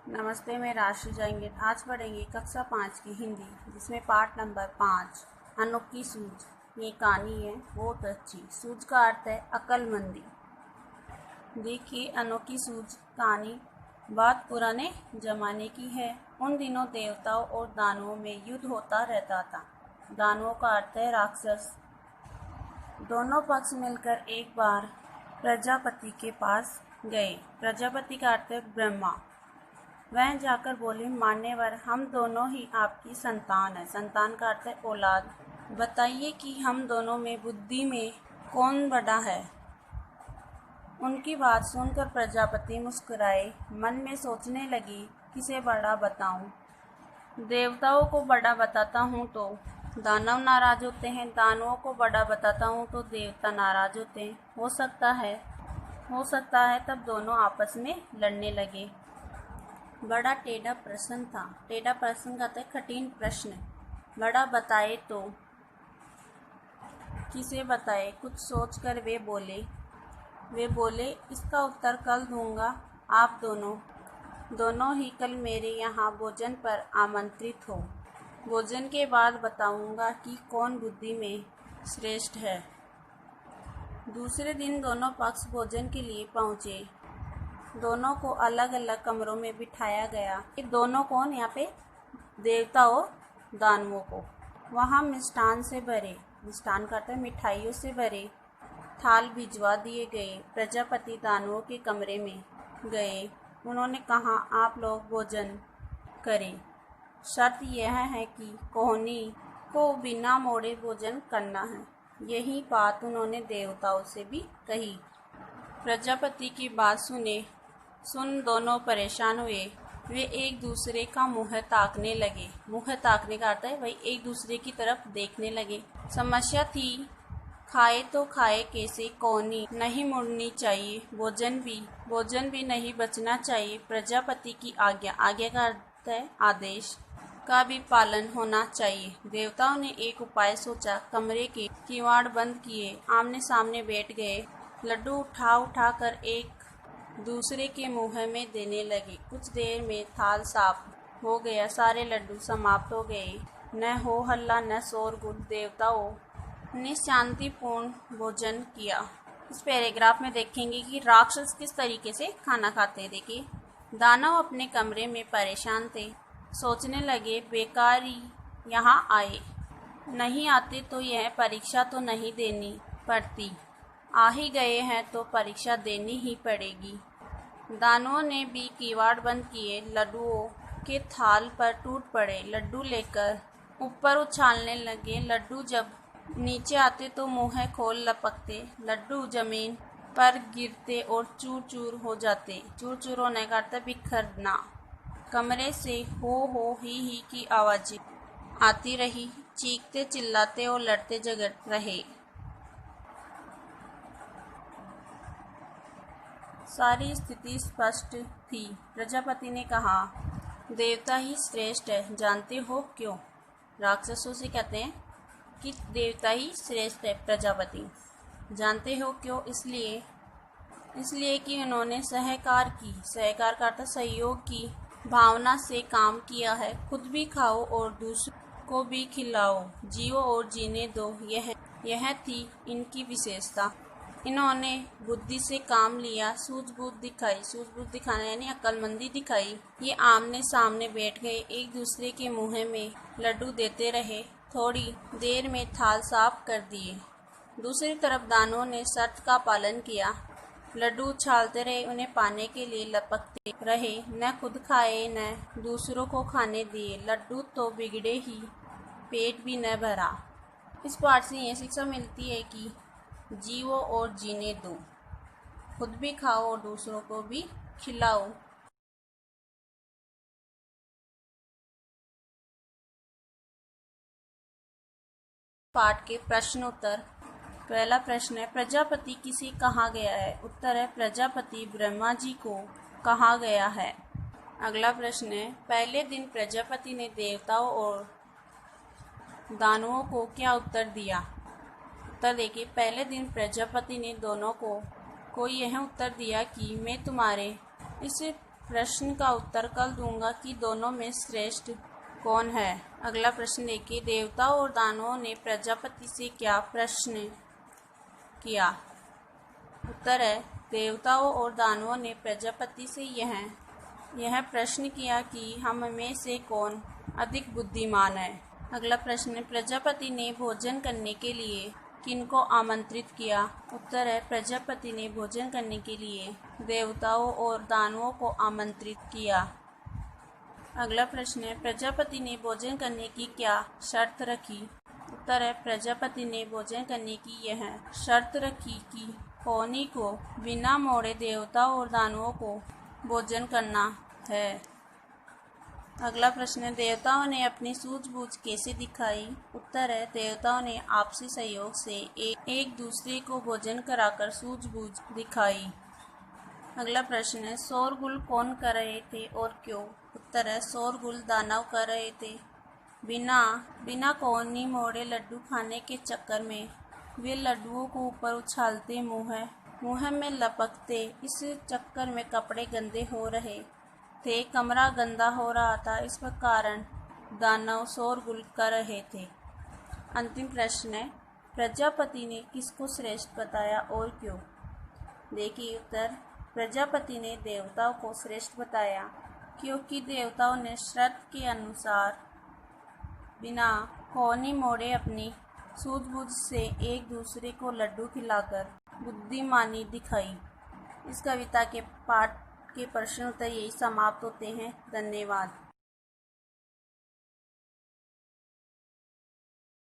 नमस्ते, मैं राशि जाएंगे। आज पढ़ेंगे कक्षा 5 की हिंदी, जिसमें पाठ नंबर 5 अनोखी सूझ। ये कहानी है बहुत अच्छी। सूझ का अर्थ है अक्लमंदी। देखिए, अनोखी सूझ कहानी बहुत पुराने जमाने की है। उन दिनों देवताओं और दानवों में युद्ध होता रहता था। दानवों का अर्थ है राक्षस। दोनों पक्ष मिलकर एक बार प्रजापति के पास गए। प्रजापति का अर्थ है ब्रह्मा। वह जाकर बोले, मान्यवर, हम दोनों ही आपकी संतान है। संतान का अर्थ है औलाद। बताइए कि हम दोनों में बुद्धि में कौन बड़ा है। उनकी बात सुनकर प्रजापति मुस्कुराए। मन में सोचने लगी, किसे बड़ा बताऊं। देवताओं को बड़ा बताता हूँ तो दानव नाराज होते हैं, दानवों को बड़ा बताता हूँ तो देवता नाराज होते हैं। हो सकता है तब दोनों आपस में लड़ने लगे। बड़ा टेढ़ा प्रश्न था। टेढ़ा प्रश्न कहते कठिन प्रश्न। बड़ा बताए तो किसे बताए। कुछ सोचकर वे बोले, इसका उत्तर कल दूंगा। आप दोनों ही कल मेरे यहाँ भोजन पर आमंत्रित हो। भोजन के बाद बताऊंगा कि कौन बुद्धि में श्रेष्ठ है। दूसरे दिन दोनों पक्ष भोजन के लिए पहुँचे। दोनों को अलग अलग कमरों में बिठाया गया। ये दोनों कौन? यहाँ पे देवताओं दानवों को। वहाँ मिष्ठान करते मिठाइयों से भरे थाल भिजवा दिए गए। प्रजापति दानवों के कमरे में गए। उन्होंने कहा, आप लोग भोजन करें। शर्त यह है कि कोहनी को बिना मोड़े भोजन करना है। यही बात उन्होंने देवताओं से भी कही। प्रजापति की बात सुन दोनों परेशान हुए। वे एक दूसरे का मुँह ताकने लगे। मुँह ताकने का अर्थ है वही एक दूसरे की तरफ देखने लगे। समस्या थी, खाए तो खाए कैसे। कोहनी नहीं मुड़नी चाहिए, भोजन भी नहीं बचना चाहिए। प्रजापति की आज्ञा का अर्थ है आदेश का भी पालन होना चाहिए। देवताओं ने एक उपाय सोचा। कमरे के किवाड़ बंद किए, आमने सामने बैठ गए। लड्डू उठा कर एक दूसरे के मुंह में देने लगे। कुछ देर में थाल साफ हो गया। सारे लड्डू समाप्त हो गए। न हो हल्ला न शोरगुल। देवताओं ने शांतिपूर्ण भोजन किया। इस पैराग्राफ में देखेंगे कि राक्षस किस तरीके से खाना खाते हैं। देखिए, दानव अपने कमरे में परेशान थे। सोचने लगे, बेकारी यहाँ आए, नहीं आते तो यह परीक्षा तो नहीं देनी पड़ती। आ ही गए हैं तो परीक्षा देनी ही पड़ेगी। दानवों ने भी किवाड़ बंद किए। लड्डुओं के थाल पर टूट पड़े। लड्डू लेकर ऊपर उछालने लगे। लड्डू जब नीचे आते तो मुँह खोल लपकते। लड्डू जमीन पर गिरते और चूर चूर हो जाते। चूर चूर होने का अर्थ बिखरना। कमरे से हो ही की आवाज़ें आती रही। चीखते चिल्लाते और लड़ते झगड़ रहे। सारी स्थिति स्पष्ट थी। प्रजापति ने कहा, देवता ही श्रेष्ठ है। जानते हो क्यों? राक्षसों से कहते हैं कि देवता ही श्रेष्ठ है। प्रजापति, जानते हो क्यों? इसलिए कि उन्होंने सहकार का अर्थ सहयोग की भावना से काम किया है। खुद भी खाओ और दूसरों को भी खिलाओ। जियो और जीने दो, यह थी इनकी विशेषता। इन्होंने बुद्धि से काम लिया, सूझबूझ दिखाना यानी अक्लमंदी दिखाई। ये आमने सामने बैठ गए, एक दूसरे के मुंह में लड्डू देते रहे। थोड़ी देर में थाल साफ कर दिए। दूसरी तरफ दानवों ने शर्त का पालन किया। लड्डू उछालते रहे, उन्हें पाने के लिए लपकते रहे। न खुद खाए न दूसरों को खाने दिए। लड्डू तो बिगड़े ही, पेट भी न भरा। इस पाठ से ये शिक्षा मिलती है कि जियो और जीने दो, खुद भी खाओ और दूसरों को भी खिलाओ। पाठ के प्रश्न उत्तर। पहला प्रश्न है, प्रजापति किसे कहा गया है? उत्तर है, प्रजापति ब्रह्मा जी को कहा गया है। अगला प्रश्न है, पहले दिन प्रजापति ने देवताओं और दानवों को क्या उत्तर दिया? उत्तर देखिए, पहले दिन प्रजापति ने दोनों को यह उत्तर दिया कि मैं तुम्हारे इस प्रश्न का उत्तर कल दूंगा कि दोनों में श्रेष्ठ कौन है। अगला प्रश्न देखिए, देवताओं और दानवों ने प्रजापति से क्या प्रश्न किया। उत्तर है, देवताओं और दानवों ने प्रजापति से यह प्रश्न किया कि हम में से कौन अधिक बुद्धिमान है। अगला प्रश्न, प्रजापति ने भोजन करने के लिए किनको आमंत्रित किया। उत्तर है, प्रजापति ने भोजन करने के लिए देवताओं और दानवों को आमंत्रित किया। अगला प्रश्न है, प्रजापति ने भोजन करने की क्या शर्त रखी। उत्तर है, प्रजापति ने भोजन करने की यह शर्त रखी कि होनी को बिना मोड़े देवताओं और दानवों को भोजन करना है। अगला प्रश्न है, देवताओं ने अपनी सूझबूझ कैसे दिखाई। उत्तर है, देवताओं ने आपसी सहयोग से एक दूसरे को भोजन कराकर सूझबूझ दिखाई। अगला प्रश्न है, शोरगुल कौन कर रहे थे और क्यों। उत्तर है, शोरगुल दानव कर रहे थे। बिना कोहनी मोड़े लड्डू खाने के चक्कर में वे लड्डुओं को ऊपर उछालते मुंह में लपकते। इस चक्कर में कपड़े गंदे हो रहे थे, कमरा गंदा हो रहा था, इस कारण दानव शोरगुल कर रहे थे। अंतिम प्रश्न है, प्रजापति ने किसको श्रेष्ठ बताया और क्यों। देखिए उत्तर, प्रजापति ने देवताओं को श्रेष्ठ बताया क्योंकि देवताओं ने शर्त के अनुसार बिना कोहनी मोड़े अपनी सूझबूझ से एक दूसरे को लड्डू खिलाकर बुद्धिमानी दिखाई। इस कविता के पाठ के प्रश्न उत्तर यही समाप्त होते हैं। धन्यवाद।